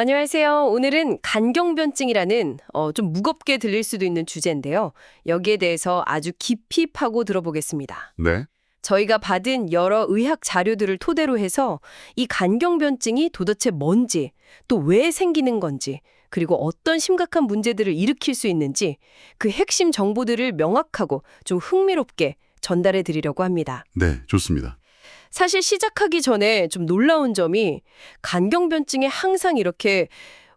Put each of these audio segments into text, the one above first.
안녕하세요. 오늘은 간경변증이라는 좀 무겁게 들릴 수도 있는 주제인데요. 여기에 대해서 아주 깊이 파고 들어보겠습니다. 네, 저희가 받은 여러 의학 자료들을 토대로 해서 이 간경변증이 도대체 뭔지, 또 왜 생기는 건지, 그리고 어떤 심각한 문제들을 일으킬 수 있는지 그 핵심 정보들을 명확하고 좀 흥미롭게 전달해 드리려고 합니다. 네, 좋습니다. 사실 시작하기 전에 좀 놀라운 점이 간경변증에 항상 이렇게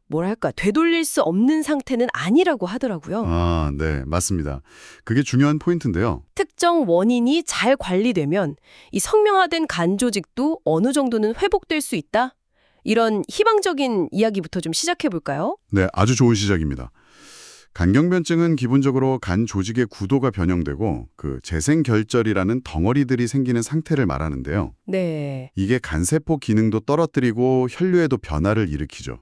뭐랄까 되돌릴 수 없는 상태는 아니라고 하더라고요. 네, 맞습니다. 그게 중요한 포인트인데요. 특정 원인이 잘 관리되면 이 성명화된 간 조직도 어느 정도는 회복될 수 있다? 이런 희망적인 이야기부터 좀 시작해 볼까요? 네, 아주 좋은 시작입니다. 간경변증은 기본적으로 간 조직의 구도가 변형되고 그 재생결절이라는 덩어리들이 생기는 상태를 말하는데요. 네. 이게 간세포 기능도 떨어뜨리고 혈류에도 변화를 일으키죠.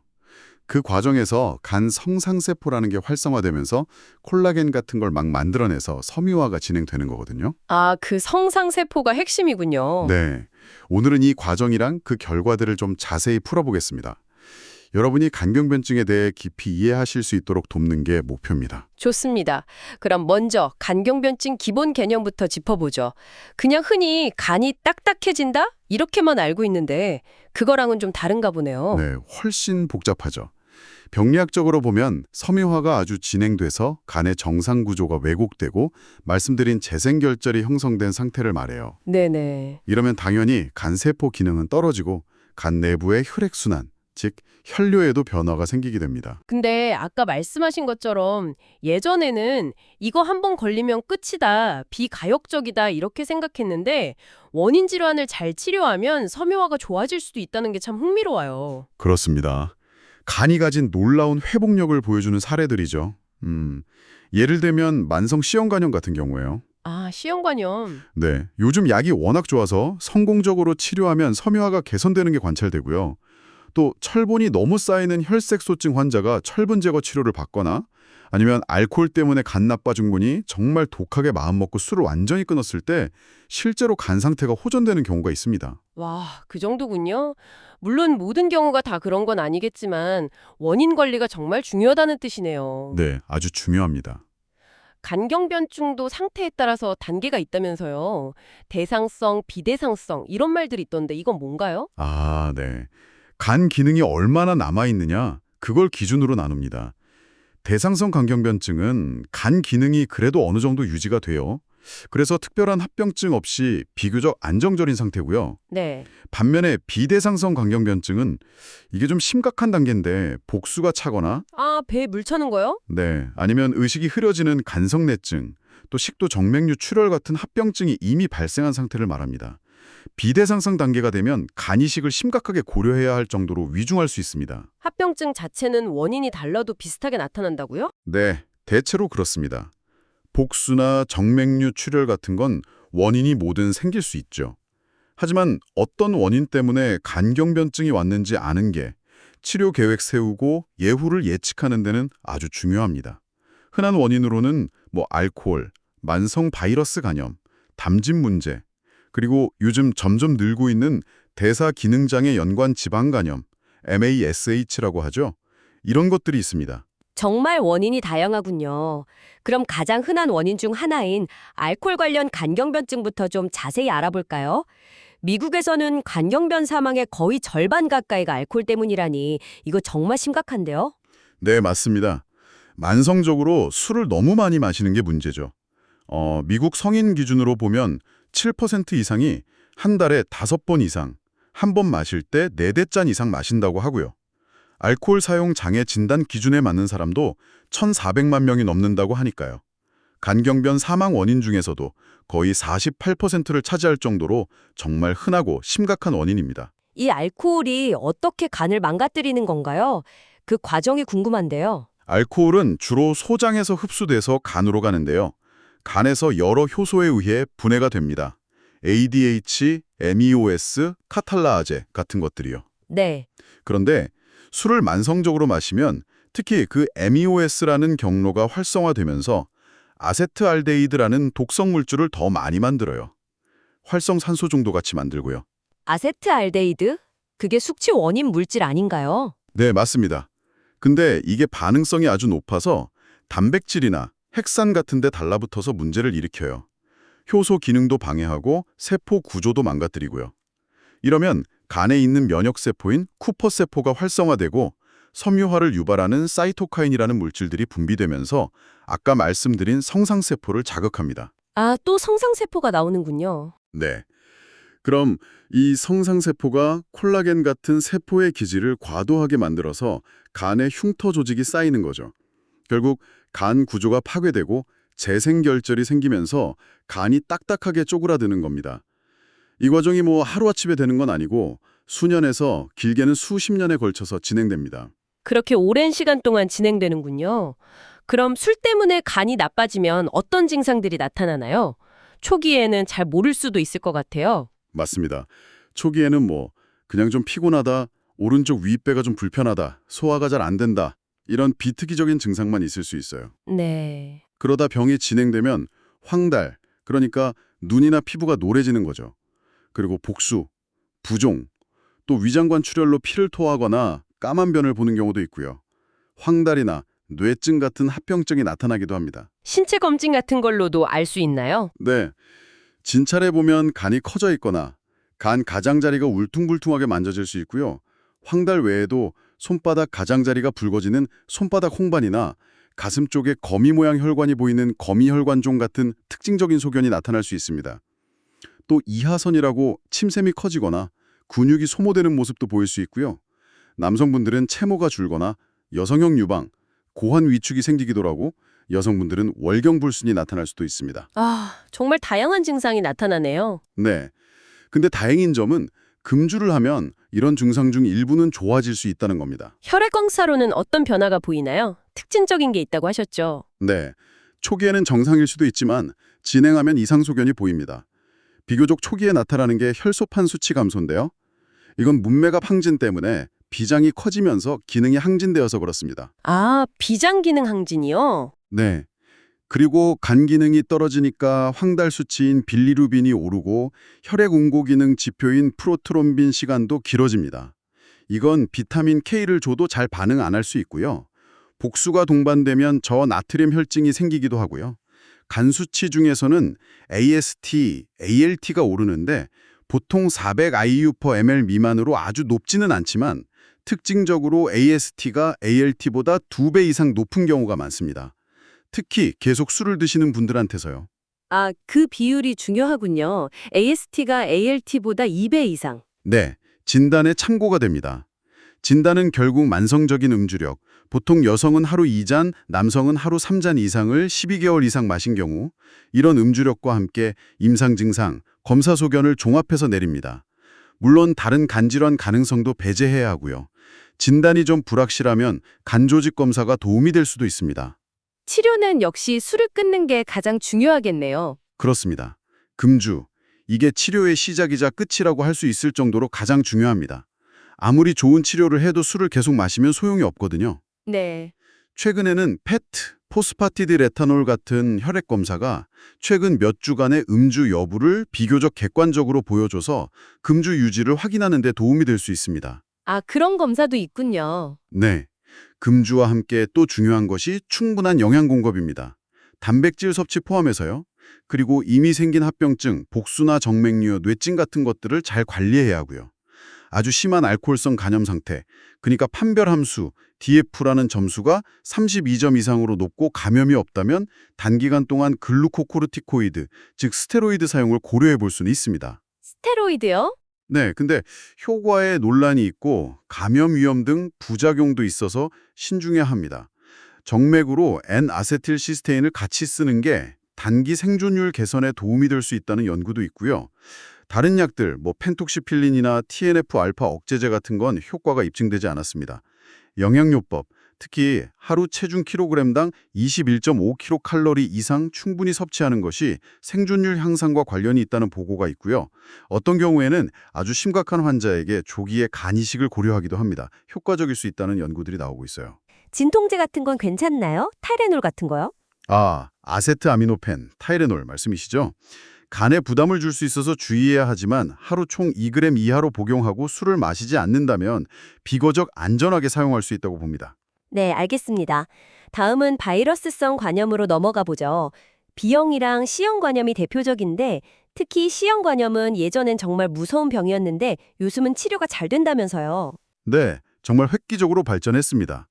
그 과정에서 간 성상세포라는 게 활성화되면서 콜라겐 같은 걸 막 만들어내서 섬유화가 진행되는 거거든요. 아, 그 성상세포가 핵심이군요. 네, 오늘은 이 과정이랑 그 결과들을 좀 자세히 풀어보겠습니다. 여러분이 간경변증에 대해 깊이 이해하실 수 있도록 돕는 게 목표입니다. 좋습니다. 그럼 먼저 간경변증 기본 개념부터 짚어보죠. 그냥 흔히 간이 딱딱해진다? 이렇게만 알고 있는데 그거랑은 좀 다른가 보네요. 네, 훨씬 복잡하죠. 병리학적으로 보면 섬유화가 아주 진행돼서 간의 정상 구조가 왜곡되고 말씀드린 재생결절이 형성된 상태를 말해요. 네네. 이러면 당연히 간세포 기능은 떨어지고 간 내부의 혈액순환, 즉 혈류에도 변화가 생기게 됩니다. 근데 아까 말씀하신 것처럼 예전에는 이거 한 번 걸리면 끝이다, 비가역적이다 이렇게 생각했는데 원인 질환을 잘 치료하면 섬유화가 좋아질 수도 있다는 게 참 흥미로워요. 그렇습니다. 간이 가진 놀라운 회복력을 보여주는 사례들이죠. 예를 들면 만성 C형간염 같은 경우에요. 아, C형관염. 네, 요즘 약이 워낙 좋아서 성공적으로 치료하면 섬유화가 개선되는 게 관찰되고요. 또 철분이 너무 쌓이는 혈색소증 환자가 철분 제거 치료를 받거나 아니면 알코올 때문에 간 나빠진 분이 정말 독하게 마음먹고 술을 완전히 끊었을 때 실제로 간 상태가 호전되는 경우가 있습니다. 와, 그 정도군요. 물론 모든 경우가 다 그런 건 아니겠지만 원인 관리가 정말 중요하다는 뜻이네요. 네, 아주 중요합니다. 간경변증도 상태에 따라서 단계가 있다면서요. 대상성, 비대상성 이런 말들이 있던데 이건 뭔가요? 네. 간 기능이 얼마나 남아있느냐, 그걸 기준으로 나눕니다. 대상성 간경변증은 간 기능이 그래도 어느 정도 유지가 돼요. 그래서 특별한 합병증 없이 비교적 안정적인 상태고요. 네. 반면에 비대상성 간경변증은 이게 좀 심각한 단계인데 복수가 차거나 아, 배에 물 차는 거요? 네, 아니면 의식이 흐려지는 간성내증, 또 식도 정맥류 출혈 같은 합병증이 이미 발생한 상태를 말합니다. 비대상성 단계가 되면 간 이식을 심각하게 고려해야 할 정도로 위중할 수 있습니다. 합병증 자체는 원인이 달라도 비슷하게 나타난다고요? 네, 대체로 그렇습니다. 복수나 정맥류 출혈 같은 건 원인이 뭐든 생길 수 있죠. 하지만 어떤 원인 때문에 간경변증이 왔는지 아는 게 치료 계획 세우고 예후를 예측하는 데는 아주 중요합니다. 흔한 원인으로는 알코올, 만성 바이러스 간염, 담즙 문제, 그리고 요즘 점점 늘고 있는 대사기능장애 연관 지방간염, MASH라고 하죠. 이런 것들이 있습니다. 정말 원인이 다양하군요. 그럼 가장 흔한 원인 중 하나인 알코올 관련 간경변증부터 좀 자세히 알아볼까요? 미국에서는 간경변 사망의 거의 절반 가까이가 알코올 때문이라니 이거 정말 심각한데요? 네, 맞습니다. 만성적으로 술을 너무 많이 마시는 게 문제죠. 미국 성인 기준으로 보면 7% 이상이 한 달에 5번 이상, 한 번 마실 때 4대잔 이상 마신다고 하고요. 알코올 사용 장애 진단 기준에 맞는 사람도 1,400만 명이 넘는다고 하니까요. 간경변 사망 원인 중에서도 거의 48%를 차지할 정도로 정말 흔하고 심각한 원인입니다. 이 알코올이 어떻게 간을 망가뜨리는 건가요? 그 과정이 궁금한데요. 알코올은 주로 소장에서 흡수돼서 간으로 가는데요. 간에서 여러 효소에 의해 분해가 됩니다. ADH, MEOS, 카탈라아제 같은 것들이요. 네. 그런데 술을 만성적으로 마시면 특히 그 MEOS라는 경로가 활성화되면서 아세트알데히드라는 독성 물질을 더 많이 만들어요. 활성산소 중도 같이 만들고요. 아세트알데히드? 그게 숙취 원인 물질 아닌가요? 네, 맞습니다. 근데 이게 반응성이 아주 높아서 단백질이나 핵산 같은 데 달라붙어서 문제를 일으켜요. 효소 기능도 방해하고 세포 구조도 망가뜨리고요. 이러면 간에 있는 면역세포인 쿠퍼세포가 활성화되고 섬유화를 유발하는 사이토카인이라는 물질들이 분비되면서 아까 말씀드린 성상세포를 자극합니다. 아, 또 성상세포가 나오는군요. 네. 그럼 이 성상세포가 콜라겐 같은 세포의 기질을 과도하게 만들어서 간에 흉터 조직이 쌓이는 거죠. 결국 간 구조가 파괴되고 재생결절이 생기면서 간이 딱딱하게 쪼그라드는 겁니다. 이 과정이 하루아침에 되는 건 아니고 수년에서 길게는 수십 년에 걸쳐서 진행됩니다. 그렇게 오랜 시간 동안 진행되는군요. 그럼 술 때문에 간이 나빠지면 어떤 증상들이 나타나나요? 초기에는 잘 모를 수도 있을 것 같아요. 맞습니다. 초기에는 그냥 좀 피곤하다, 오른쪽 윗배가 좀 불편하다, 소화가 잘 안 된다, 이런 비특이적인 증상만 있을 수 있어요. 네. 그러다 병이 진행되면 황달, 그러니까 눈이나 피부가 노래지는 거죠. 그리고 복수, 부종, 또 위장관 출혈로 피를 토하거나 까만 변을 보는 경우도 있고요. 황달이나 뇌증 같은 합병증이 나타나기도 합니다. 신체 검진 같은 걸로도 알 수 있나요? 네, 진찰해 보면 간이 커져 있거나 간 가장자리가 울퉁불퉁하게 만져질 수 있고요. 황달 외에도 손바닥 가장자리가 붉어지는 손바닥 홍반이나 가슴 쪽에 거미 모양 혈관이 보이는 거미혈관종 같은 특징적인 소견이 나타날 수 있습니다. 또 이하선이라고 침샘이 커지거나 근육이 소모되는 모습도 보일 수 있고요. 남성분들은 채모가 줄거나 여성형 유방, 고환 위축이 생기기도 하고 여성분들은 월경불순이 나타날 수도 있습니다. 아, 정말 다양한 증상이 나타나네요. 네. 근데 다행인 점은 금주를 하면 이런 증상 중 일부는 좋아질 수 있다는 겁니다. 혈액검사로는 어떤 변화가 보이나요? 특징적인 게 있다고 하셨죠. 네. 초기에는 정상일 수도 있지만 진행하면 이상 소견이 보입니다. 비교적 초기에 나타나는 게 혈소판 수치 감소인데요. 이건 문맥압 항진 때문에 비장이 커지면서 기능이 항진되어서 그렇습니다. 아, 비장 기능 항진이요? 네. 그리고 간 기능이 떨어지니까 황달 수치인 빌리루빈이 오르고 혈액 응고 기능 지표인 프로트롬빈 시간도 길어집니다. 이건 비타민 K를 줘도 잘 반응 안 할 수 있고요. 복수가 동반되면 저나트륨 혈증이 생기기도 하고요. 간 수치 중에서는 AST, ALT가 오르는데 보통 400 IU/ml 미만으로 아주 높지는 않지만 특징적으로 AST가 ALT보다 2배 이상 높은 경우가 많습니다. 특히 계속 술을 드시는 분들한테서요. 아, 그 비율이 중요하군요. AST가 ALT보다 2배 이상. 네, 진단에 참고가 됩니다. 진단은 결국 만성적인 음주력, 보통 여성은 하루 2잔, 남성은 하루 3잔 이상을 12개월 이상 마신 경우 이런 음주력과 함께 임상 증상, 검사 소견을 종합해서 내립니다. 물론 다른 간질환 가능성도 배제해야 하고요. 진단이 좀 불확실하면 간조직 검사가 도움이 될 수도 있습니다. 치료는 역시 술을 끊는 게 가장 중요하겠네요. 그렇습니다. 금주, 이게 치료의 시작이자 끝이라고 할 수 있을 정도로 가장 중요합니다. 아무리 좋은 치료를 해도 술을 계속 마시면 소용이 없거든요. 네. 최근에는 페트, 포스파티드 레타놀 같은 혈액 검사가 최근 몇 주간의 음주 여부를 비교적 객관적으로 보여줘서 금주 유지를 확인하는 데 도움이 될 수 있습니다. 아, 그런 검사도 있군요. 네, 금주와 함께 또 중요한 것이 충분한 영양 공급입니다. 단백질 섭취 포함해서요. 그리고 이미 생긴 합병증, 복수나 정맥류, 뇌증 같은 것들을 잘 관리해야 하고요. 아주 심한 알코올성 간염 상태, 그러니까 판별함수, DF라는 점수가 32점 이상으로 높고 감염이 없다면 단기간 동안 글루코코르티코이드, 즉 스테로이드 사용을 고려해 볼 수는 있습니다. 스테로이드요? 네, 근데 효과에 논란이 있고 감염 위험 등 부작용도 있어서 신중해야 합니다. 정맥으로 N-아세틸시스테인을 같이 쓰는 게 단기 생존율 개선에 도움이 될 수 있다는 연구도 있고요. 다른 약들, 펜톡시필린이나 TNF-알파 억제제 같은 건 효과가 입증되지 않았습니다. 영양요법, 특히 하루 체중 킬로그램당 21.5kcal 이상 충분히 섭취하는 것이 생존율 향상과 관련이 있다는 보고가 있고요. 어떤 경우에는 아주 심각한 환자에게 조기에 간 이식을 고려하기도 합니다. 효과적일 수 있다는 연구들이 나오고 있어요. 진통제 같은 건 괜찮나요? 타이레놀 같은 거요? 아, 아세트아미노펜, 타이레놀 말씀이시죠? 간에 부담을 줄 수 있어서 주의해야 하지만 하루 총 2g 이하로 복용하고 술을 마시지 않는다면 비교적 안전하게 사용할 수 있다고 봅니다. 네, 알겠습니다. 다음은 바이러스성 관염으로 넘어가 보죠. B형이랑 C형 관염이 대표적인데 특히 C형 관염은 예전엔 정말 무서운 병이었는데 요즘은 치료가 잘 된다면서요. 네, 정말 획기적으로 발전했습니다.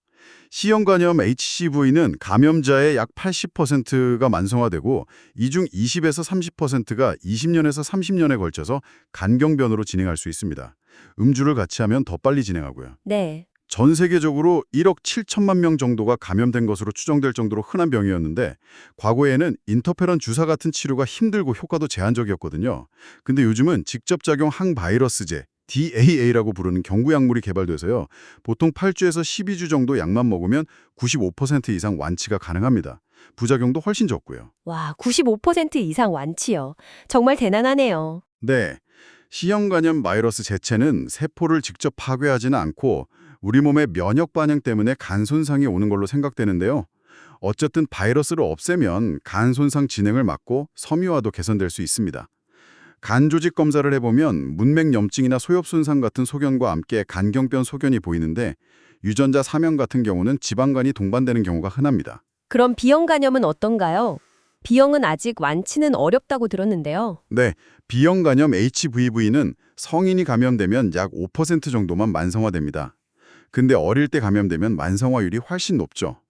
C형 간염 HCV는 감염자의 약 80%가 만성화되고 이 중 20에서 30%가 20년에서 30년에 걸쳐서 간경변으로 진행할 수 있습니다. 음주를 같이 하면 더 빨리 진행하고요. 네. 전 세계적으로 1억 7천만 명 정도가 감염된 것으로 추정될 정도로 흔한 병이었는데 과거에는 인터페론 주사 같은 치료가 힘들고 효과도 제한적이었거든요. 근데 요즘은 직접작용 항바이러스제 DAA라고 부르는 경구약물이 개발돼서요. 보통 8주에서 12주 정도 약만 먹으면 95% 이상 완치가 가능합니다. 부작용도 훨씬 적고요. 와, 95% 이상 완치요. 정말 대단하네요. 네, C형 간염 바이러스 제체는 세포를 직접 파괴하지는 않고 우리 몸의 면역 반응 때문에 간 손상이 오는 걸로 생각되는데요. 어쨌든 바이러스를 없애면 간 손상 진행을 막고 섬유화도 개선될 수 있습니다. 간 조직 검사를 해보면 문맥염증이나 소엽 손상 같은 소견과 함께 간경변 소견이 보이는데 유전자 사명 같은 경우는 지방간이 동반되는 경우가 흔합니다. 그럼 B형 간염은 어떤가요? B형은 아직 완치는 어렵다고 들었는데요. 네, B형 간염 HVV는 성인이 감염되면 약 5% 정도만 만성화됩니다. 근데 어릴 때 감염되면 만성화율이 훨씬 높죠.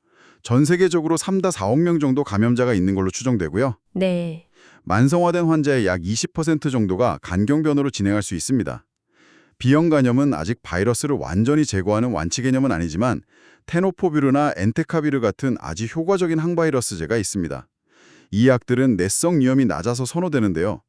전 세계적으로 3다 4억 명 정도 감염자가 있는 걸로 추정되고요. 네. 만성화된 환자의 약 20% 정도가 간경변으로 진행할 수 있습니다. B형 간염은 아직 바이러스를 완전히 제거하는 완치 개념은 아니지만 테노포비르나 엔테카비르 같은 아주 효과적인 항바이러스제가 있습니다. 이 약들은 내성 위험이 낮아서 선호되는데요.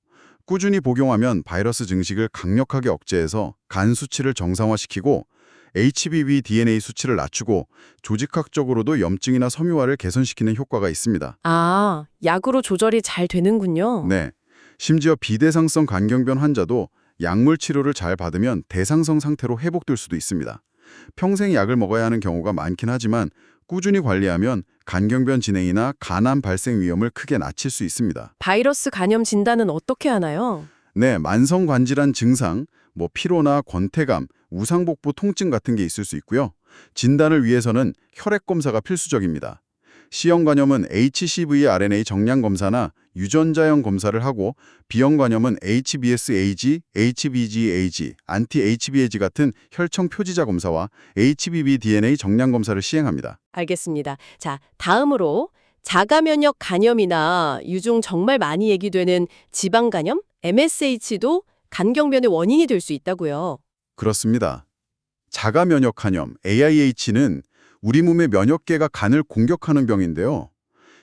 꾸준히 복용하면 바이러스 증식을 강력하게 억제해서 간 수치를 정상화시키고 HBV DNA 수치를 낮추고 조직학적으로도 염증이나 섬유화를 개선시키는 효과가 있습니다. 아, 약으로 조절이 잘 되는군요. 네, 심지어 비대상성 간경변 환자도 약물 치료를 잘 받으면 대상성 상태로 회복될 수도 있습니다. 평생 약을 먹어야 하는 경우가 많긴 하지만 꾸준히 관리하면 간경변 진행이나 간암 발생 위험을 크게 낮출 수 있습니다. 바이러스 간염 진단은 어떻게 하나요? 네, 만성관질환 증상, 피로나 권태감, 우상복부 통증 같은 게 있을 수 있고요. 진단을 위해서는 혈액 검사가 필수적입니다. C형 간염은 HCV RNA 정량 검사나 유전자형 검사를 하고 B형 간염은 HBsAg, HBgAg, 안티-HBAg 같은 혈청 표지자 검사와 HBV DNA 정량 검사를 시행합니다. 알겠습니다. 자, 다음으로 자가면역 간염이나 요즘 정말 많이 얘기되는 지방 간염, MSH도 간경변의 원인이 될 수 있다고요. 그렇습니다. 자가 면역 간염, AIH는 우리 몸의 면역계가 간을 공격하는 병인데요.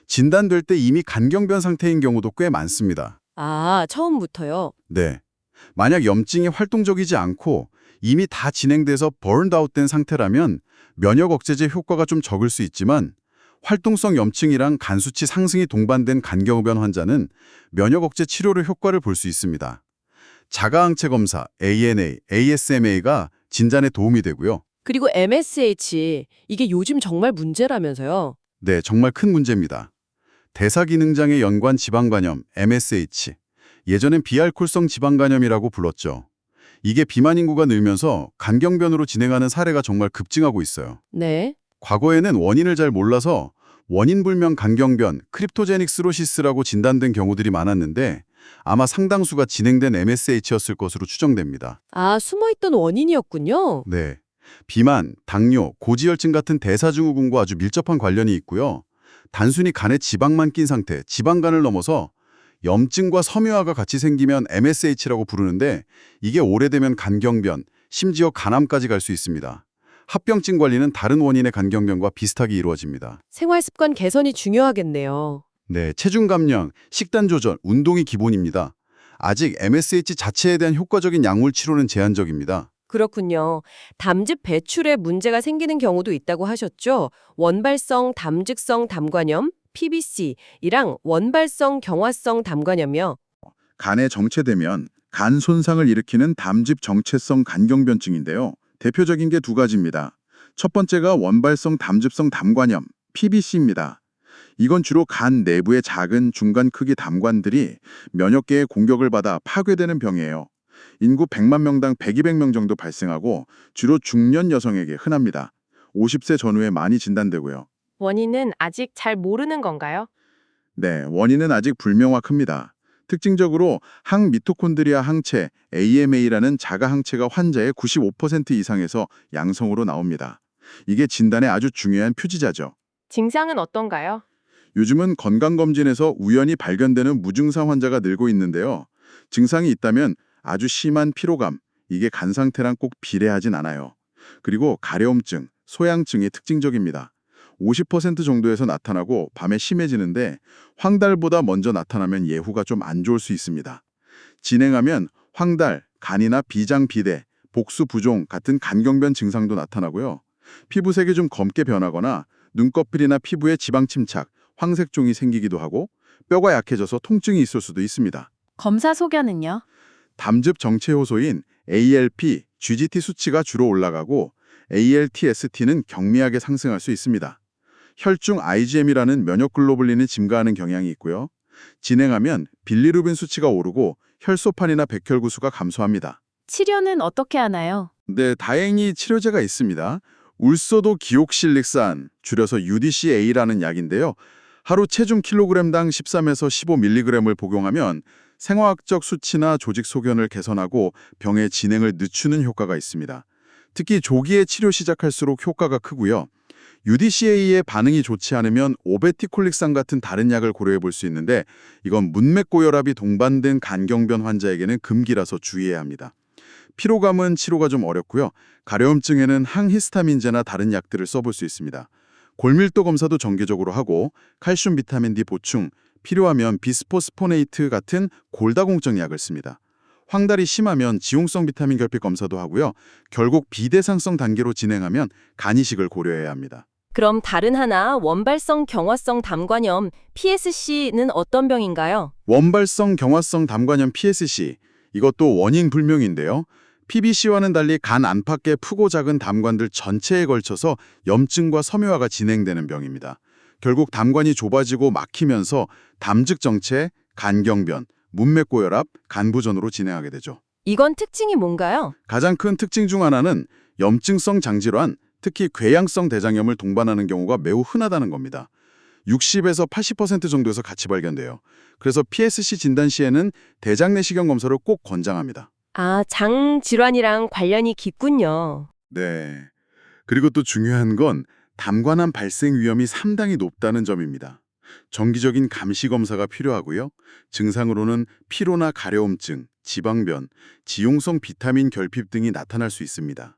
진단될 때 이미 간경변 상태인 경우도 꽤 많습니다. 아, 처음부터요? 네. 만약 염증이 활동적이지 않고 이미 다 진행돼서 버른아웃된 상태라면 면역 억제제 효과가 좀 적을 수 있지만 활동성 염증이랑 간 수치 상승이 동반된 간경변 환자는 면역 억제 치료로 효과를 볼 수 있습니다. 자가항체 검사, ANA, ASMA가 진단에 도움이 되고요. 그리고 MSH, 이게 요즘 정말 문제라면서요? 네, 정말 큰 문제입니다. 대사기능장애 연관 지방간염, MSH. 예전엔 비알코올성 지방간염이라고 불렀죠. 이게 비만 인구가 늘면서 간경변으로 진행하는 사례가 정말 급증하고 있어요. 네. 과거에는 원인을 잘 몰라서 원인불명 간경변, 크립토제닉 스로시스라고 진단된 경우들이 많았는데 아마 상당수가 진행된 MSH였을 것으로 추정됩니다. 아, 숨어있던 원인이었군요. 네. 비만, 당뇨, 고지혈증 같은 대사증후군과 아주 밀접한 관련이 있고요. 단순히 간에 지방만 낀 상태, 지방간을 넘어서 염증과 섬유화가 같이 생기면 MSH라고 부르는데 이게 오래되면 간경변, 심지어 간암까지 갈 수 있습니다. 합병증 관리는 다른 원인의 간경변과 비슷하게 이루어집니다. 생활습관 개선이 중요하겠네요. 네, 체중 감량, 식단 조절, 운동이 기본입니다. 아직 MSH 자체에 대한 효과적인 약물 치료는 제한적입니다. 그렇군요. 담즙 배출에 문제가 생기는 경우도 있다고 하셨죠? 원발성 담즙성 담관염, PBC이랑 원발성 경화성 담관염이요. 간에 정체되면 간 손상을 일으키는 담즙 정체성 간경변증인데요. 대표적인 게 두 가지입니다. 첫 번째가 원발성 담즙성 담관염, PBC입니다. 이건 주로 간 내부의 작은 중간 크기 담관들이 면역계의 공격을 받아 파괴되는 병이에요. 인구 100만 명당 100, 200명 정도 발생하고 주로 중년 여성에게 흔합니다. 50세 전후에 많이 진단되고요. 원인은 아직 잘 모르는 건가요? 네, 원인은 아직 불명확합니다. 특징적으로 항미토콘드리아 항체 AMA라는 자가 항체가 환자의 95% 이상에서 양성으로 나옵니다. 이게 진단에 아주 중요한 표지자죠. 증상은 어떤가요? 요즘은 건강검진에서 우연히 발견되는 무증상 환자가 늘고 있는데요. 증상이 있다면 아주 심한 피로감, 이게 간 상태랑 꼭 비례하진 않아요. 그리고 가려움증, 소양증이 특징적입니다. 50% 정도에서 나타나고 밤에 심해지는데 황달보다 먼저 나타나면 예후가 좀 안 좋을 수 있습니다. 진행하면 황달, 간이나 비장 비대, 복수 부종 같은 간경변 증상도 나타나고요. 피부색이 좀 검게 변하거나 눈꺼풀이나 피부에 지방 침착, 황색종이 생기기도 하고 뼈가 약해져서 통증이 있을 수도 있습니다. 검사 소견은요? 담즙 정체 효소인 ALP, GGT 수치가 주로 올라가고 ALT/ST는 경미하게 상승할 수 있습니다. 혈중 IgM이라는 면역 글로불린이 증가하는 경향이 있고요. 진행하면 빌리루빈 수치가 오르고 혈소판이나 백혈구수가 감소합니다. 치료는 어떻게 하나요? 네, 다행히 치료제가 있습니다. 울소도 기옥실릭산, 줄여서 UDCA라는 약인데요. 하루 체중 킬로그램당 13에서 15mg을 복용하면 생화학적 수치나 조직 소견을 개선하고 병의 진행을 늦추는 효과가 있습니다. 특히 조기에 치료 시작할수록 효과가 크고요. UDCA에 반응이 좋지 않으면 오베티콜릭산 같은 다른 약을 고려해 볼 수 있는데 이건 문맥고혈압이 동반된 간경변 환자에게는 금기라서 주의해야 합니다. 피로감은 치료가 좀 어렵고요. 가려움증에는 항히스타민제나 다른 약들을 써볼 수 있습니다. 골밀도 검사도 정기적으로 하고 칼슘 비타민 D 보충, 필요하면 비스포스포네이트 같은 골다공증 약을 씁니다. 황달이 심하면 지용성 비타민 결핍 검사도 하고요. 결국 비대상성 단계로 진행하면 간 이식을 고려해야 합니다. 그럼 다른 하나 원발성 경화성 담관염 PSC는 어떤 병인가요? 원발성 경화성 담관염 PSC, 이것도 원인 불명인데요. PBC와는 달리 간 안팎의 크고 작은 담관들 전체에 걸쳐서 염증과 섬유화가 진행되는 병입니다. 결국 담관이 좁아지고 막히면서 담즙 정체, 간경변, 문맥고혈압, 간부전으로 진행하게 되죠. 이건 특징이 뭔가요? 가장 큰 특징 중 하나는 염증성 장질환, 특히 궤양성 대장염을 동반하는 경우가 매우 흔하다는 겁니다. 60에서 80% 정도에서 같이 발견돼요. 그래서 PSC 진단 시에는 대장 내시경 검사를 꼭 권장합니다. 아, 장 질환이랑 관련이 깊군요. 네. 그리고 또 중요한 건 담관암 발생 위험이 상당히 높다는 점입니다. 정기적인 감시 검사가 필요하고요. 증상으로는 피로나 가려움증, 지방변, 지용성 비타민 결핍 등이 나타날 수 있습니다.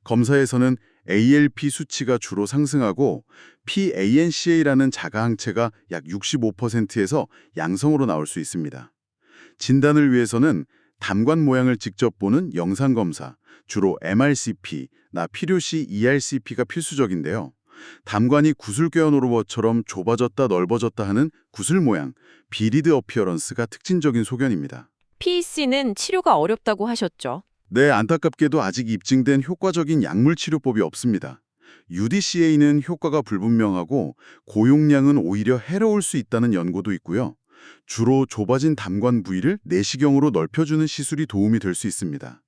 검사에서는 ALP 수치가 주로 상승하고 PANCA라는 자가항체가 약 65%에서 양성으로 나올 수 있습니다. 진단을 위해서는 담관 모양을 직접 보는 영상검사, 주로 MRCP, 나 필요시 ERCP가 필수적인데요. 담관이 구슬꿰어 노루버처럼 좁아졌다 넓어졌다 하는 구슬 모양, 비리드 어피어런스가 특징적인 소견입니다. PEC는 치료가 어렵다고 하셨죠? 네, 안타깝게도 아직 입증된 효과적인 약물 치료법이 없습니다. UDCA는 효과가 불분명하고 고용량은 오히려 해로울 수 있다는 연구도 있고요. 주로 좁아진 담관 부위를 내시경으로 넓혀주는 시술이 도움이 될 수 있습니다.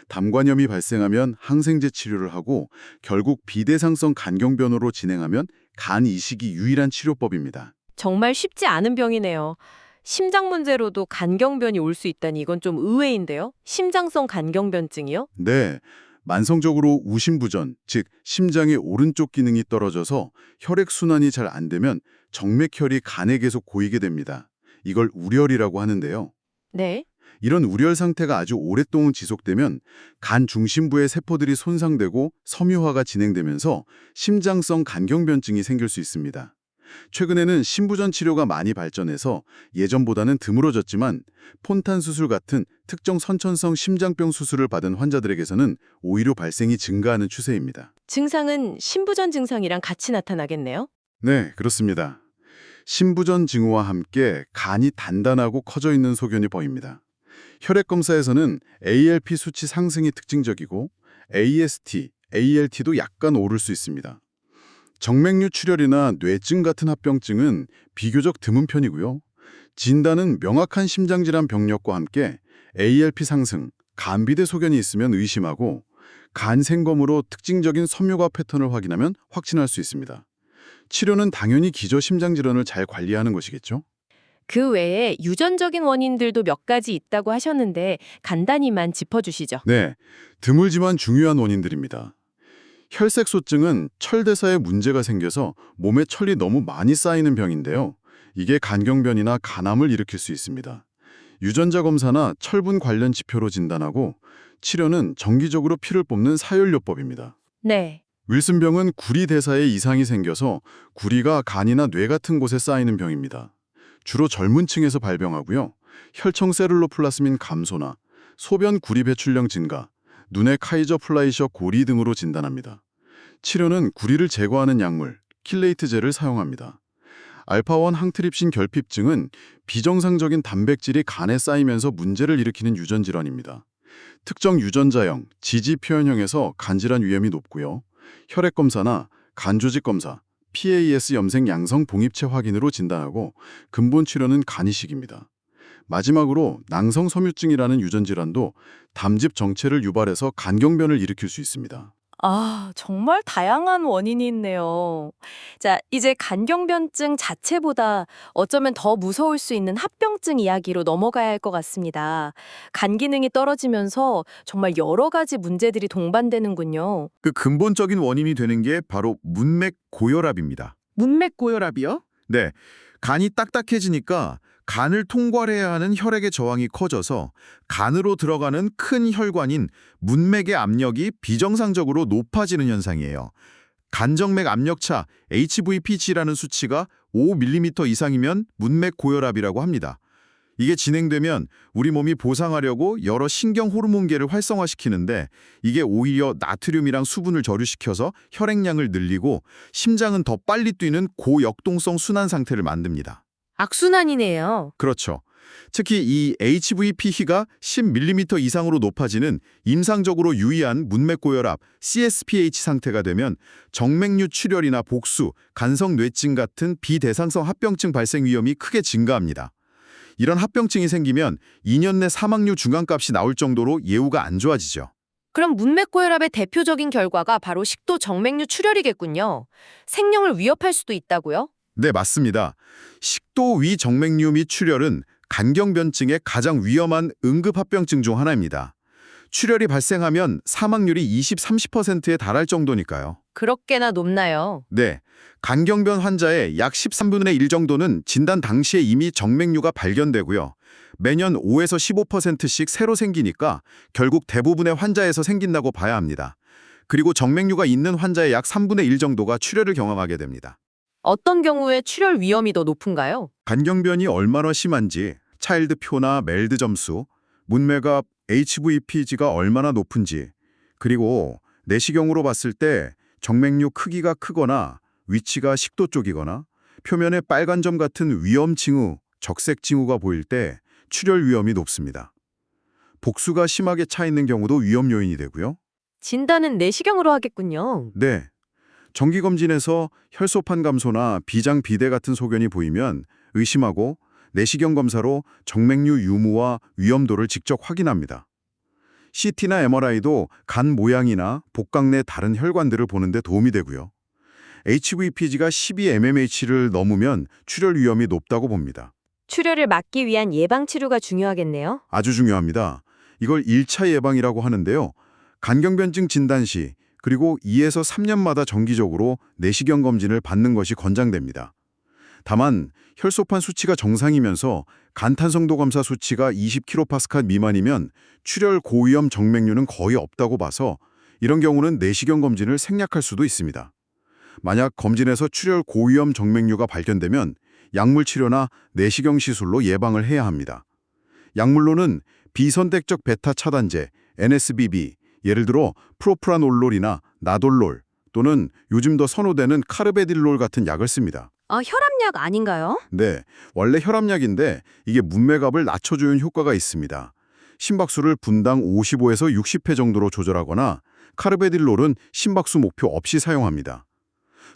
담관염이 발생하면 항생제 치료를 하고 결국 비대상성 간경변으로 진행하면 간 이식이 유일한 치료법입니다. 정말 쉽지 않은 병이네요. 심장 문제로도 간경변이 올 수 있다니 이건 좀 의외인데요. 심장성 간경변증이요? 네, 만성적으로 우심부전, 즉 심장의 오른쪽 기능이 떨어져서 혈액순환이 잘 안 되면 정맥혈이 간에 계속 고이게 됩니다. 이걸 우렬이라고 하는데요. 네. 이런 우렬 상태가 아주 오랫동안 지속되면 간 중심부의 세포들이 손상되고 섬유화가 진행되면서 심장성 간경변증이 생길 수 있습니다. 최근에는 심부전 치료가 많이 발전해서 예전보다는 드물어졌지만 폰탄 수술 같은 특정 선천성 심장병 수술을 받은 환자들에게서는 오히려 발생이 증가하는 추세입니다. 증상은 심부전 증상이랑 같이 나타나겠네요? 네, 그렇습니다. 심부전 징후와 함께 간이 단단하고 커져 있는 소견이 보입니다. 혈액 검사에서는 ALP 수치 상승이 특징적이고 AST, ALT도 약간 오를 수 있습니다. 정맥류 출혈이나 뇌증 같은 합병증은 비교적 드문 편이고요. 진단은 명확한 심장질환 병력과 함께 ALP 상승, 간비대 소견이 있으면 의심하고 간 생검으로 특징적인 섬유화 패턴을 확인하면 확진할 수 있습니다. 치료는 당연히 기저 심장질환을 잘 관리하는 것이겠죠? 그 외에 유전적인 원인들도 몇 가지 있다고 하셨는데 간단히만 짚어주시죠. 네, 드물지만 중요한 원인들입니다. 혈색소증은 철대사에 문제가 생겨서 몸에 철이 너무 많이 쌓이는 병인데요. 이게 간경변이나 간암을 일으킬 수 있습니다. 유전자 검사나 철분 관련 지표로 진단하고 치료는 정기적으로 피를 뽑는 사혈요법입니다. 네. 윌슨병은 구리 대사에 이상이 생겨서 구리가 간이나 뇌 같은 곳에 쌓이는 병입니다. 주로 젊은 층에서 발병하고요. 혈청 세룰로플라스민 감소나 소변 구리 배출량 증가, 눈의 카이저 플라이셔 고리 등으로 진단합니다. 치료는 구리를 제거하는 약물, 킬레이트제를 사용합니다. 알파-1 항트립신 결핍증은 비정상적인 단백질이 간에 쌓이면서 문제를 일으키는 유전 질환입니다. 특정 유전자형, 지지 표현형에서 간질환 위험이 높고요. 혈액 검사나 간 조직 검사, PAS 염색 양성 봉입체 확인으로 진단하고 근본 치료는 간 이식입니다. 마지막으로 낭성 섬유증이라는 유전 질환도 담즙 정체를 유발해서 간경변을 일으킬 수 있습니다. 아, 정말 다양한 원인이 있네요. 자, 이제 간경변증 자체보다 어쩌면 더 무서울 수 있는 합병증 이야기로 넘어가야 할 것 같습니다. 간 기능이 떨어지면서 정말 여러 가지 문제들이 동반되는군요. 그 근본적인 원인이 되는 게 바로 문맥 고혈압입니다. 문맥 고혈압이요? 네, 간이 딱딱해지니까 간을 통과해야 하는 혈액의 저항이 커져서 간으로 들어가는 큰 혈관인 문맥의 압력이 비정상적으로 높아지는 현상이에요. 간정맥 압력차 HVPG라는 수치가 5mm 이상이면 문맥 고혈압이라고 합니다. 이게 진행되면 우리 몸이 보상하려고 여러 신경 호르몬계를 활성화시키는데 이게 오히려 나트륨이랑 수분을 저류시켜서 혈액량을 늘리고 심장은 더 빨리 뛰는 고역동성 순환 상태를 만듭니다. 악순환이네요. 그렇죠. 특히 이 HVP희가 10mm 이상으로 높아지는 임상적으로 유의한 문맥고혈압 CSPH 상태가 되면 정맥류 출혈이나 복수, 간성 뇌증 같은 비대상성 합병증 발생 위험이 크게 증가합니다. 이런 합병증이 생기면 2년 내 사망률 중간값이 나올 정도로 예후가 안 좋아지죠. 그럼 문맥고혈압의 대표적인 결과가 바로 식도 정맥류 출혈이겠군요. 생명을 위협할 수도 있다고요? 네, 맞습니다. 식도 위 정맥류 및 출혈은 간경변증의 가장 위험한 응급합병증 중 하나입니다. 출혈이 발생하면 사망률이 20-30%에 달할 정도니까요. 그렇게나 높나요? 네, 간경변 환자의 약 13분의 1 정도는 진단 당시에 이미 정맥류가 발견되고요. 매년 5에서 15%씩 새로 생기니까 결국 대부분의 환자에서 생긴다고 봐야 합니다. 그리고 정맥류가 있는 환자의 약 3분의 1 정도가 출혈을 경험하게 됩니다. 어떤 경우에 출혈 위험이 더 높은가요? 간경변이 얼마나 심한지, 차일드표나 멜드 점수, 문맥압, HVPG가 얼마나 높은지, 그리고 내시경으로 봤을 때 정맥류 크기가 크거나 위치가 식도 쪽이거나 표면에 빨간 점 같은 위험 징후, 적색 징후가 보일 때 출혈 위험이 높습니다. 복수가 심하게 차 있는 경우도 위험 요인이 되고요. 진단은 내시경으로 하겠군요. 네. 정기검진에서 혈소판 감소나 비장 비대 같은 소견이 보이면 의심하고 내시경 검사로 정맥류 유무와 위험도를 직접 확인합니다. CT나 MRI도 간 모양이나 복강 내 다른 혈관들을 보는 데 도움이 되고요. HVPG가 12mmH를 넘으면 출혈 위험이 높다고 봅니다. 출혈을 막기 위한 예방치료가 중요하겠네요. 아주 중요합니다. 이걸 1차 예방이라고 하는데요. 간경변증 진단 시 그리고 2에서 3년마다 정기적으로 내시경 검진을 받는 것이 권장됩니다. 다만 혈소판 수치가 정상이면서 간탄성도 검사 수치가 20kPa 미만이면 출혈 고위험 정맥류는 거의 없다고 봐서 이런 경우는 내시경 검진을 생략할 수도 있습니다. 만약 검진에서 출혈 고위험 정맥류가 발견되면 약물 치료나 내시경 시술로 예방을 해야 합니다. 약물로는 비선택적 베타 차단제, NSBB, 예를 들어 프로프라놀롤이나 나돌롤 또는 요즘 더 선호되는 카르베딜롤 같은 약을 씁니다. 혈압약 아닌가요? 네, 원래 혈압약인데 이게 문맥압을 낮춰주는 효과가 있습니다. 심박수를 분당 55에서 60회 정도로 조절하거나 카르베딜롤은 심박수 목표 없이 사용합니다.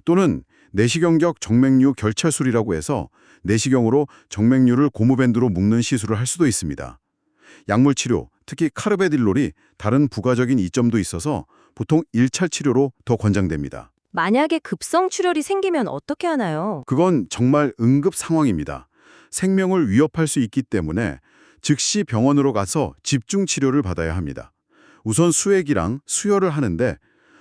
또는 내시경적 정맥류 결찰술이라고 해서 내시경으로 정맥류를 고무밴드로 묶는 시술을 할 수도 있습니다. 약물 치료, 특히 카르베딜롤이 다른 부가적인 이점도 있어서 보통 1차 치료로 더 권장됩니다. 만약에 급성 출혈이 생기면 어떻게 하나요? 그건 정말 응급 상황입니다. 생명을 위협할 수 있기 때문에 즉시 병원으로 가서 집중 치료를 받아야 합니다. 우선 수액이랑 수혈을 하는데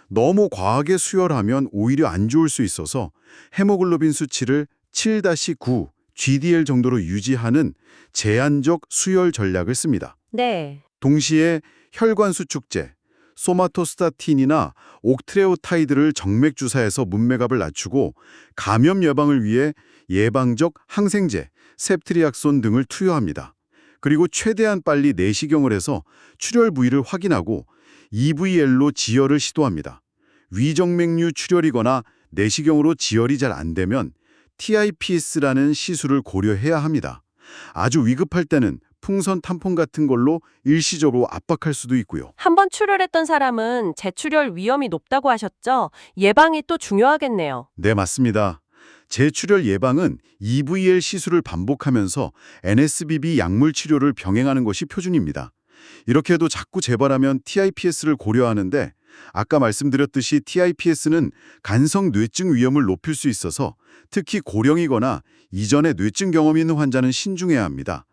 너무 과하게 수혈하면 오히려 안 좋을 수 있어서 헤모글로빈 수치를 7-9 GDL 정도로 유지하는 제한적 수혈 전략을 씁니다. 네. 동시에 혈관 수축제, 소마토스타틴이나 옥트레오타이드를 정맥 주사해서 문맥압을 낮추고 감염 예방을 위해 예방적 항생제, 셉트리악손 등을 투여합니다. 그리고 최대한 빨리 내시경을 해서 출혈 부위를 확인하고 EVL로 지혈을 시도합니다. 위정맥류 출혈이거나 내시경으로 지혈이 잘 안 되면 TIPS라는 시술을 고려해야 합니다. 아주 위급할 때는 풍선 탐폰 같은 걸로 일시적으로 압박할 수도 있고요. 한번 출혈했던 사람은 재출혈 위험이 높다고 하셨죠? 예방이 또 중요하겠네요. 네, 맞습니다. 재출혈 예방은 EVL 시술을 반복하면서 NSBB 약물 치료를 병행하는 것이 표준입니다. 이렇게 해도 자꾸 재발하면 TIPS를 고려하는데 아까 말씀드렸듯이 TIPS는 간성 뇌증 위험을 높일 수 있어서 특히 고령이거나 이전에 뇌증 경험이 있는 환자는 신중해야 합니다.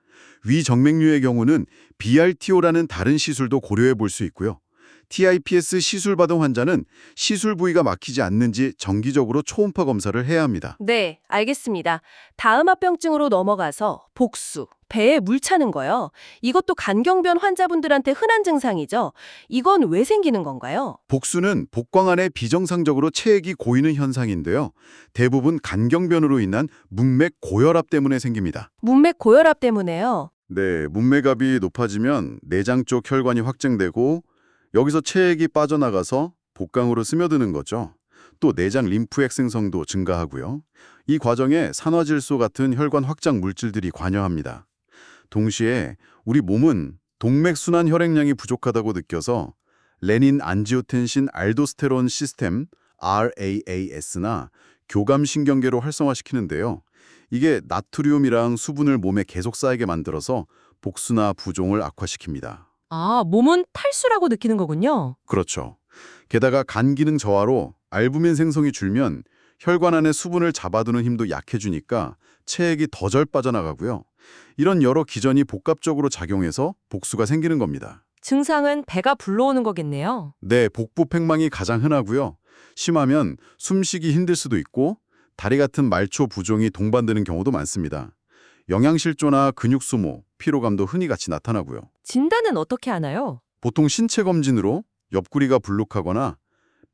위정맥류의 경우는 BRTO라는 다른 시술도 고려해 볼 수 있고요. TIPS 시술 받은 환자는 시술 부위가 막히지 않는지 정기적으로 초음파 검사를 해야 합니다. 네, 알겠습니다. 다음 합병증으로 넘어가서 복수, 배에 물 차는 거요. 이것도 간경변 환자분들한테 흔한 증상이죠. 이건 왜 생기는 건가요? 복수는 복광 안에 비정상적으로 체액이 고이는 현상인데요. 대부분 간경변으로 인한 문맥 고혈압 때문에 생깁니다. 문맥 고혈압 때문에요. 네, 문맥압이 높아지면 내장 쪽 혈관이 확장되고 여기서 체액이 빠져나가서 복강으로 스며드는 거죠. 또 내장 림프액 생성도 증가하고요. 이 과정에 산화질소 같은 혈관 확장 물질들이 관여합니다. 동시에 우리 몸은 동맥순환 혈액량이 부족하다고 느껴서 레닌 안지오텐신 알도스테론 시스템 RAAS나 교감신경계로 활성화시키는데요. 이게 나트륨이랑 수분을 몸에 계속 쌓이게 만들어서 복수나 부종을 악화시킵니다. 아, 몸은 탈수라고 느끼는 거군요. 그렇죠. 게다가 간 기능 저하로 알부민 생성이 줄면 혈관 안에 수분을 잡아두는 힘도 약해지니까 체액이 더 잘 빠져나가고요. 이런 여러 기전이 복합적으로 작용해서 복수가 생기는 겁니다. 증상은 배가 불러오는 거겠네요. 네, 복부 팽망이 가장 흔하고요. 심하면 숨쉬기 힘들 수도 있고 다리 같은 말초 부종이 동반되는 경우도 많습니다. 영양실조나 근육 소모, 피로감도 흔히 같이 나타나고요. 진단은 어떻게 하나요? 보통 신체 검진으로 옆구리가 불룩하거나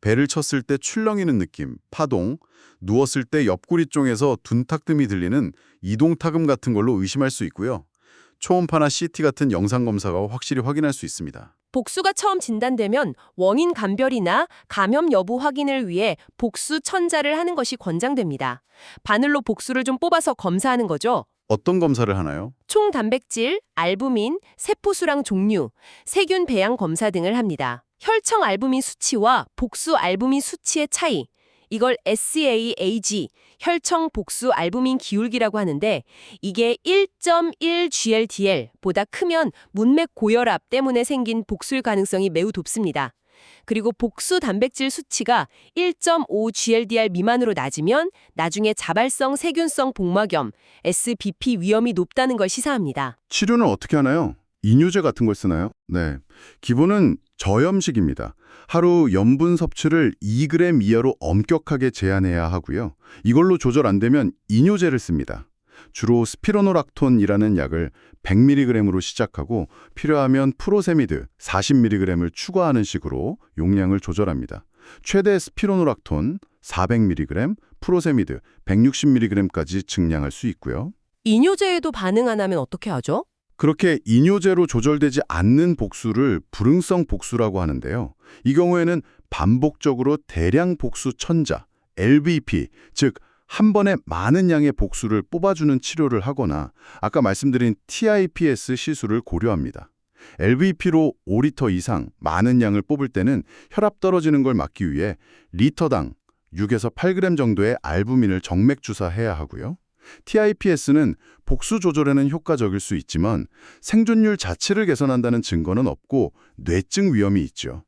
배를 쳤을 때 출렁이는 느낌, 파동, 누웠을 때 옆구리 쪽에서 둔탁듦이 들리는 이동타금 같은 걸로 의심할 수 있고요. 초음파나 CT 같은 영상검사가 확실히 확인할 수 있습니다. 복수가 처음 진단되면 원인 감별이나 감염 여부 확인을 위해 복수 천자를 하는 것이 권장됩니다. 바늘로 복수를 좀 뽑아서 검사하는 거죠. 어떤 검사를 하나요? 총 단백질, 알부민, 세포수랑 종류, 세균 배양 검사 등을 합니다. 혈청 알부민 수치와 복수 알부민 수치의 차이, 이걸 SAAG, 혈청 복수 알부민 기울기라고 하는데 이게 1.1 GLDL보다 크면 문맥 고혈압 때문에 생긴 복수일 가능성이 매우 높습니다. 그리고 복수 단백질 수치가 1.5 GLDR 미만으로 낮으면 나중에 자발성 세균성 복막염, SBP 위험이 높다는 걸 시사합니다. 치료는 어떻게 하나요? 이뇨제 같은 걸 쓰나요? 네. 기본은 저염식입니다. 하루 염분 섭취를 2g 이하로 엄격하게 제한해야 하고요. 이걸로 조절 안 되면 이뇨제를 씁니다. 주로 스피로노락톤이라는 약을 100mg으로 시작하고 필요하면 프로세미드 40mg을 추가하는 식으로 용량을 조절합니다. 최대 스피로노락톤 400mg, 프로세미드 160mg까지 증량할 수 있고요. 이뇨제에도 반응 안 하면 어떻게 하죠? 그렇게 이뇨제로 조절되지 않는 복수를 불응성 복수라고 하는데요. 이 경우에는 반복적으로 대량 복수 천자, LVP, 즉 한 번에 많은 양의 복수를 뽑아주는 치료를 하거나 아까 말씀드린 TIPS 시술을 고려합니다. LVP로 5리터 이상 많은 양을 뽑을 때는 혈압 떨어지는 걸 막기 위해 리터당 6에서 8g 정도의 알부민을 정맥 주사해야 하고요. TIPS는 복수 조절에는 효과적일 수 있지만 생존율 자체를 개선한다는 증거는 없고 뇌증 위험이 있죠.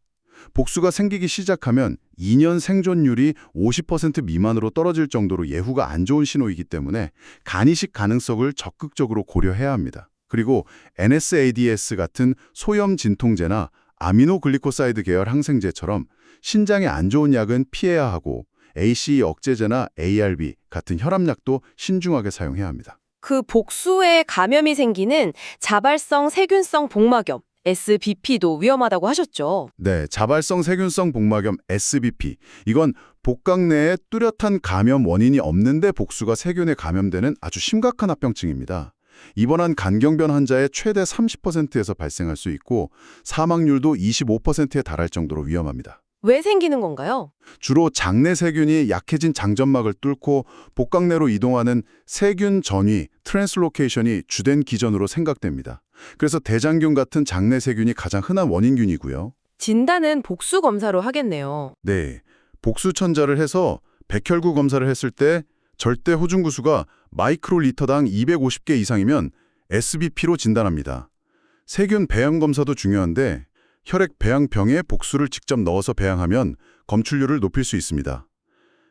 복수가 생기기 시작하면 2년 생존율이 50% 미만으로 떨어질 정도로 예후가 안 좋은 신호이기 때문에 간이식 가능성을 적극적으로 고려해야 합니다. 그리고 NSAIDs 같은 소염 진통제나 아미노글리코사이드 계열 항생제처럼 신장에 안 좋은 약은 피해야 하고 ACE 억제제나 ARB 같은 혈압약도 신중하게 사용해야 합니다. 그 복수에 감염이 생기는 자발성 세균성 복막염, SBP도 위험하다고 하셨죠. 네, 자발성 세균성 복막염 SBP. 이건 복각 내에 뚜렷한 감염 원인이 없는데 복수가 세균에 감염되는 아주 심각한 합병증입니다. 입원한 간경변 환자의 최대 30%에서 발생할 수 있고 사망률도 25%에 달할 정도로 위험합니다. 왜 생기는 건가요? 주로 장내 세균이 약해진 장점막을 뚫고 복각 내로 이동하는 세균 전위, 트랜슬로케이션이 주된 기전으로 생각됩니다. 그래서 대장균 같은 장내 세균이 가장 흔한 원인균이고요. 진단은 복수 검사로 하겠네요. 네, 복수천자를 해서 백혈구 검사를 했을 때 절대 호중구수가 마이크로리터당 250개 이상이면 SBP로 진단합니다. 세균 배양 검사도 중요한데 혈액 배양병에 복수를 직접 넣어서 배양하면 검출률을 높일 수 있습니다.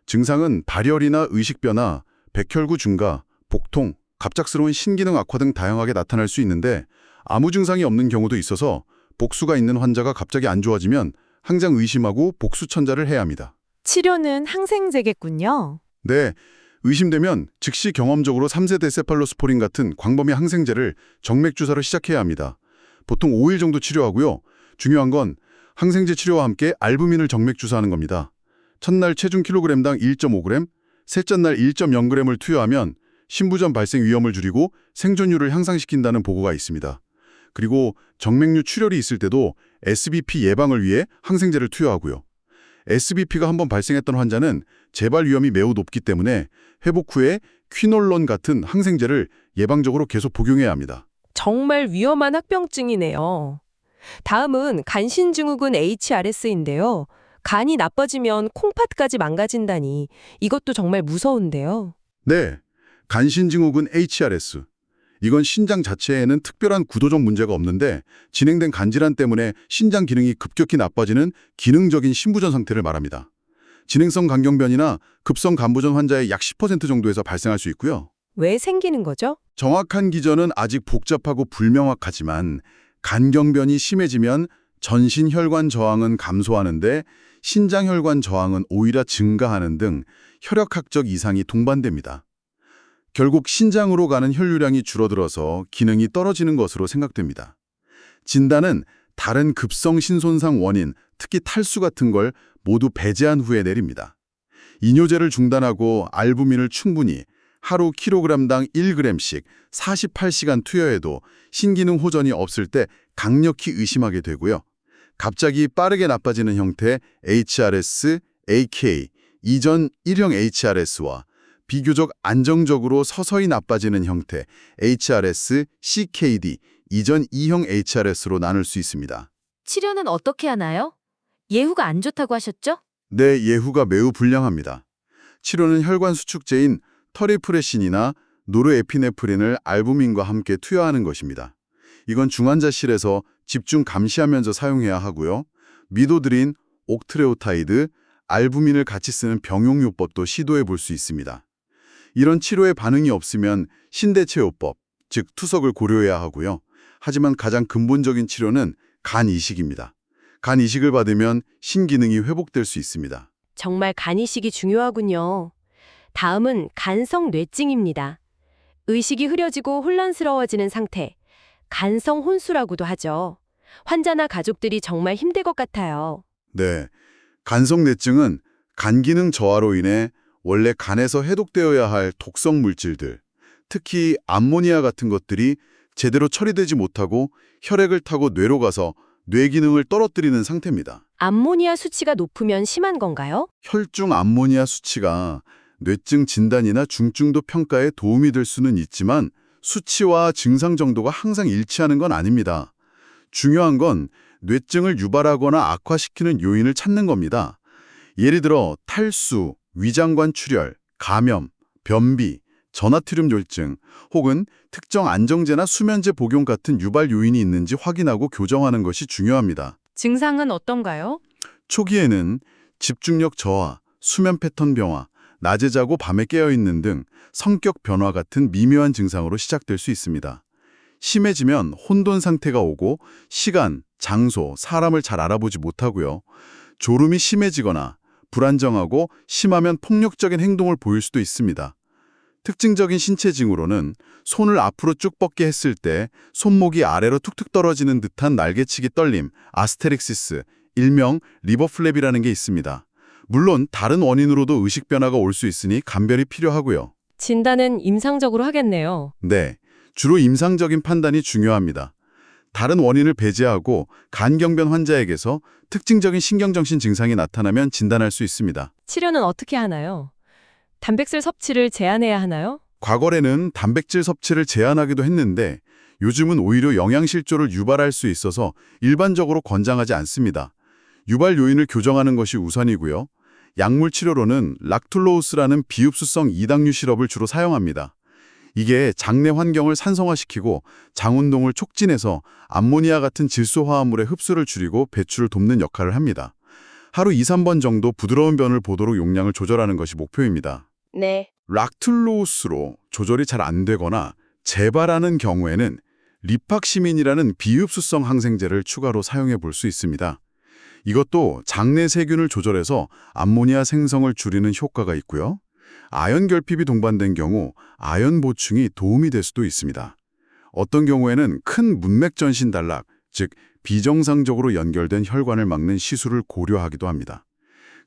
증상은 발열이나 의식 변화, 백혈구 증가, 복통, 갑작스러운 신기능 악화 등 다양하게 나타날 수 있는데 아무 증상이 없는 경우도 있어서 복수가 있는 환자가 갑자기 안 좋아지면 항상 의심하고 복수천자를 해야 합니다. 치료는 항생제겠군요. 네, 의심되면 즉시 경험적으로 3세대 세팔로스포린 같은 광범위 항생제를 정맥 주사로 시작해야 합니다. 보통 5일 정도 치료하고요. 중요한 건 항생제 치료와 함께 알부민을 정맥 주사하는 겁니다. 첫날 체중 킬로그램당 1.5g, 셋째 날 1.0g을 투여하면 신부전 발생 위험을 줄이고 생존율을 향상시킨다는 보고가 있습니다. 그리고 정맥류 출혈이 있을 때도 SBP 예방을 위해 항생제를 투여하고요. SBP가 한번 발생했던 환자는 재발 위험이 매우 높기 때문에 회복 후에 퀴놀론 같은 항생제를 예방적으로 계속 복용해야 합니다. 정말 위험한 합병증이네요. 다음은 간신증후군 HRS인데요. 간이 나빠지면 콩팥까지 망가진다니 이것도 정말 무서운데요. 네, 간신증후군 HRS. 이건 신장 자체에는 특별한 구조적 문제가 없는데 진행된 간질환 때문에 신장 기능이 급격히 나빠지는 기능적인 신부전 상태를 말합니다. 진행성 간경변이나 급성 간부전 환자의 약 10% 정도에서 발생할 수 있고요. 왜 생기는 거죠? 정확한 기전은 아직 복잡하고 불명확하지만 간경변이 심해지면 전신 혈관 저항은 감소하는데 신장 혈관 저항은 오히려 증가하는 등 혈액학적 이상이 동반됩니다. 결국 신장으로 가는 혈류량이 줄어들어서 기능이 떨어지는 것으로 생각됩니다. 진단은 다른 급성 신손상 원인, 특히 탈수 같은 걸 모두 배제한 후에 내립니다. 이뇨제를 중단하고 알부민을 충분히 하루 킬로그램당 1g씩 48시간 투여해도 신기능 호전이 없을 때 강력히 의심하게 되고요. 갑자기 빠르게 나빠지는 형태 HRS, AK, 이전 1형 HRS와 비교적 안정적으로 서서히 나빠지는 형태 HRS, CKD, 이전 2형 HRS로 나눌 수 있습니다. 치료는 어떻게 하나요? 예후가 안 좋다고 하셨죠? 네, 예후가 매우 불량합니다. 치료는 혈관 수축제인 터리프레신이나 노르에피네프린을 알부민과 함께 투여하는 것입니다. 이건 중환자실에서 집중 감시하면서 사용해야 하고요. 미도드린, 옥트레오타이드, 알부민을 같이 쓰는 병용요법도 시도해 볼 수 있습니다. 이런 치료에 반응이 없으면 신대체요법, 즉 투석을 고려해야 하고요. 하지만 가장 근본적인 치료는 간 이식입니다. 간 이식을 받으면 신기능이 회복될 수 있습니다. 정말 간이식이 중요하군요. 다음은 간성 뇌증입니다. 의식이 흐려지고 혼란스러워지는 상태, 간성 혼수라고도 하죠. 환자나 가족들이 정말 힘들 것 같아요. 네, 간성뇌증은 간 기능 저하로 인해 원래 간에서 해독되어야 할 독성 물질들, 특히 암모니아 같은 것들이 제대로 처리되지 못하고 혈액을 타고 뇌로 가서 뇌 기능을 떨어뜨리는 상태입니다. 암모니아 수치가 높으면 심한 건가요? 혈중 암모니아 수치가 뇌증 진단이나 중증도 평가에 도움이 될 수는 있지만 수치와 증상 정도가 항상 일치하는 건 아닙니다. 중요한 건 뇌증을 유발하거나 악화시키는 요인을 찾는 겁니다. 예를 들어 탈수, 위장관 출혈, 감염, 변비, 전하트륨 뇨증 혹은 특정 안정제나 수면제 복용 같은 유발 요인이 있는지 확인하고 교정하는 것이 중요합니다. 증상은 어떤가요? 초기에는 집중력 저하, 수면 패턴 변화, 낮에 자고 밤에 깨어 있는 등 성격 변화 같은 미묘한 증상으로 시작될 수 있습니다. 심해지면 혼돈 상태가 오고 시간, 장소, 사람을 잘 알아보지 못하고요. 졸음이 심해지거나 불안정하고 심하면 폭력적인 행동을 보일 수도 있습니다. 특징적인 신체 징후로는 손을 앞으로 쭉 뻗게 했을 때 손목이 아래로 툭툭 떨어지는 듯한 날개치기 떨림, 아스테릭시스, 일명 리버플랩이라는 게 있습니다. 물론 다른 원인으로도 의식 변화가 올 수 있으니 감별이 필요하고요. 진단은 임상적으로 하겠네요. 네, 주로 임상적인 판단이 중요합니다. 다른 원인을 배제하고 간경변 환자에게서 특징적인 신경정신 증상이 나타나면 진단할 수 있습니다. 치료는 어떻게 하나요? 단백질 섭취를 제한해야 하나요? 과거에는 단백질 섭취를 제한하기도 했는데 요즘은 오히려 영양실조를 유발할 수 있어서 일반적으로 권장하지 않습니다. 유발 요인을 교정하는 것이 우선이고요. 약물 치료로는 락툴로우스라는 비흡수성 이당류 시럽을 주로 사용합니다. 이게 장내 환경을 산성화시키고 장운동을 촉진해서 암모니아 같은 질소 화합물의 흡수를 줄이고 배출을 돕는 역할을 합니다. 하루 2~3번 정도 부드러운 변을 보도록 용량을 조절하는 것이 목표입니다. 네. 락툴로우스로 조절이 잘 안 되거나 재발하는 경우에는 리팍시민이라는 비흡수성 항생제를 추가로 사용해 볼 수 있습니다. 이것도 장내 세균을 조절해서 암모니아 생성을 줄이는 효과가 있고요. 아연 결핍이 동반된 경우 아연 보충이 도움이 될 수도 있습니다. 어떤 경우에는 큰 문맥 전신 단락, 즉 비정상적으로 연결된 혈관을 막는 시술을 고려하기도 합니다.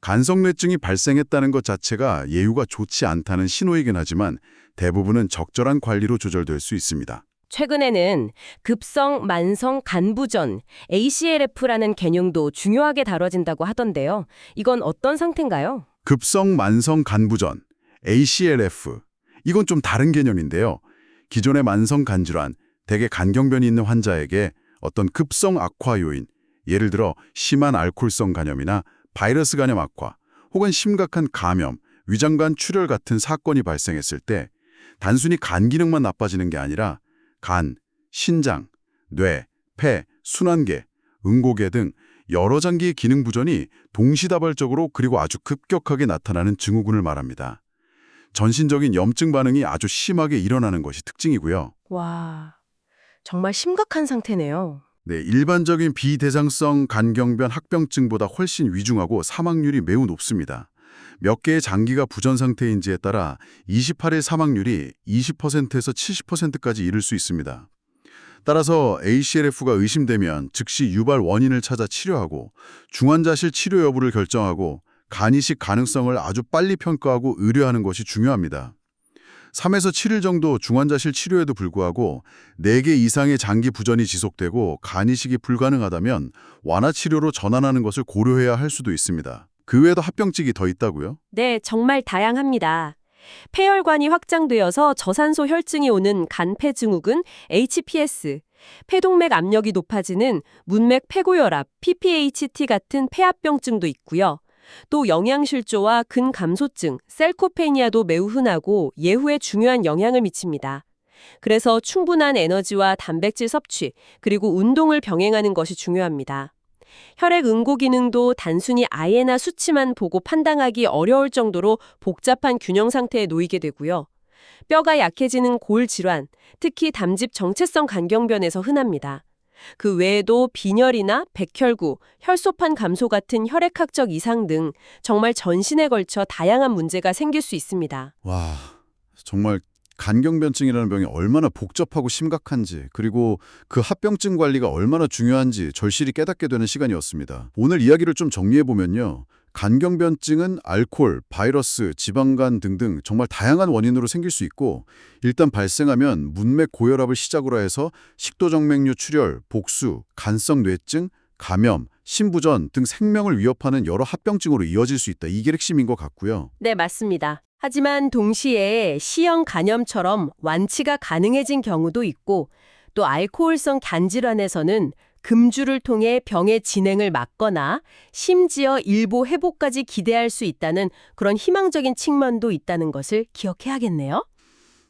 간성뇌증이 발생했다는 것 자체가 예후가 좋지 않다는 신호이긴 하지만 대부분은 적절한 관리로 조절될 수 있습니다. 최근에는 급성 만성 간부전, ACLF라는 개념도 중요하게 다뤄진다고 하던데요. 이건 어떤 상태인가요? 급성 만성 간부전, ACLF. 이건 좀 다른 개념인데요. 기존의 만성 간질환, 대개 간경변이 있는 환자에게 어떤 급성 악화 요인, 예를 들어 심한 알코올성 간염이나 바이러스 간염 악화, 혹은 심각한 감염, 위장관 출혈 같은 사건이 발생했을 때 단순히 간 기능만 나빠지는 게 아니라 간, 신장, 뇌, 폐, 순환계, 응고계 등 여러 장기의 기능 부전이 동시다발적으로 그리고 아주 급격하게 나타나는 증후군을 말합니다. 전신적인 염증 반응이 아주 심하게 일어나는 것이 특징이고요. 와, 정말 심각한 상태네요. 네, 일반적인 비대장성 간경변 합병증보다 훨씬 위중하고 사망률이 매우 높습니다. 몇 개의 장기가 부전 상태인지에 따라 28일 사망률이 20%에서 70%까지 이를 수 있습니다. 따라서 ACLF가 의심되면 즉시 유발 원인을 찾아 치료하고 중환자실 치료 여부를 결정하고 간이식 가능성을 아주 빨리 평가하고 의뢰하는 것이 중요합니다. 3에서 7일 정도 중환자실 치료에도 불구하고 4개 이상의 장기 부전이 지속되고 간이식이 불가능하다면 완화 치료로 전환하는 것을 고려해야 할 수도 있습니다. 그 외에도 합병증이 더 있다고요? 네, 정말 다양합니다. 폐혈관이 확장되어서 저산소 혈증이 오는 간폐증후군 HPS, 폐동맥 압력이 높아지는 문맥 폐고혈압 PPHT 같은 폐합병증도 있고요. 또 영양실조와 근감소증, 셀코페니아도 매우 흔하고 예후에 중요한 영향을 미칩니다. 그래서 충분한 에너지와 단백질 섭취, 그리고 운동을 병행하는 것이 중요합니다. 혈액 응고 기능도 단순히 아예나 수치만 보고 판단하기 어려울 정도로 복잡한 균형 상태에 놓이게 되고요. 뼈가 약해지는 골 질환, 특히 담즙 정체성 간경변에서 흔합니다. 그 외에도 빈혈이나 백혈구, 혈소판 감소 같은 혈액학적 이상 등 정말 전신에 걸쳐 다양한 문제가 생길 수 있습니다. 와, 정말 간경변증이라는 병이 얼마나 복잡하고 심각한지, 그리고 그 합병증 관리가 얼마나 중요한지 절실히 깨닫게 되는 시간이었습니다. 오늘 이야기를 좀 정리해보면요. 간경변증은 알코올, 바이러스, 지방간 등등 정말 다양한 원인으로 생길 수 있고, 일단 발생하면 문맥 고혈압을 시작으로 해서 식도정맥류 출혈, 복수, 간성 뇌증, 감염, 심부전 등 생명을 위협하는 여러 합병증으로 이어질 수 있다. 이게 핵심인 것 같고요. 네, 맞습니다. 하지만 동시에 C형 간염처럼 완치가 가능해진 경우도 있고, 또 알코올성 간질환에서는 금주를 통해 병의 진행을 막거나 심지어 일부 회복까지 기대할 수 있다는 그런 희망적인 측면도 있다는 것을 기억해야겠네요.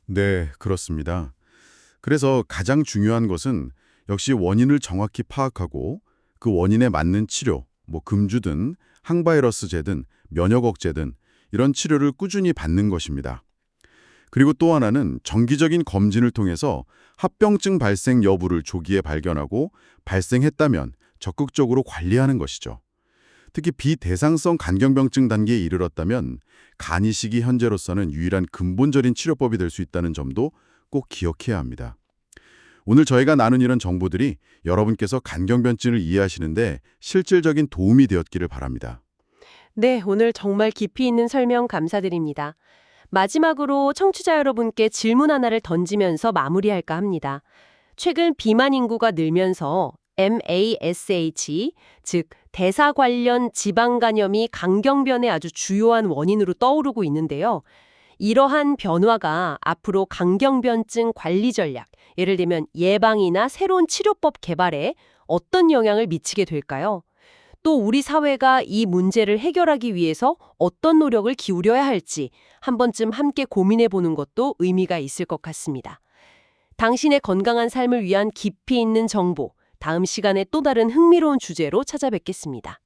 네, 그렇습니다. 그래서 가장 중요한 것은 역시 원인을 정확히 파악하고 그 원인에 맞는 치료, 금주든 항바이러스제든 면역 억제든 이런 치료를 꾸준히 받는 것입니다. 그리고 또 하나는 정기적인 검진을 통해서 합병증 발생 여부를 조기에 발견하고 발생했다면 적극적으로 관리하는 것이죠. 특히 비대상성 간경병증 단계에 이르렀다면 간 이식이 현재로서는 유일한 근본적인 치료법이 될 수 있다는 점도 꼭 기억해야 합니다. 오늘 저희가 나눈 이런 정보들이 여러분께서 간경변증을 이해하시는데 실질적인 도움이 되었기를 바랍니다. 네, 오늘 정말 깊이 있는 설명 감사드립니다. 마지막으로 청취자 여러분께 질문 하나를 던지면서 마무리할까 합니다. 최근 비만 인구가 늘면서 MASH, 즉 대사 관련 지방 간염이 강경변의 아주 주요한 원인으로 떠오르고 있는데요. 이러한 변화가 앞으로 강경변증 관리 전략, 예를 들면 예방이나 새로운 치료법 개발에 어떤 영향을 미치게 될까요? 또 우리 사회가 이 문제를 해결하기 위해서 어떤 노력을 기울여야 할지 한 번쯤 함께 고민해 보는 것도 의미가 있을 것 같습니다. 당신의 건강한 삶을 위한 깊이 있는 정보, 다음 시간에 또 다른 흥미로운 주제로 찾아뵙겠습니다.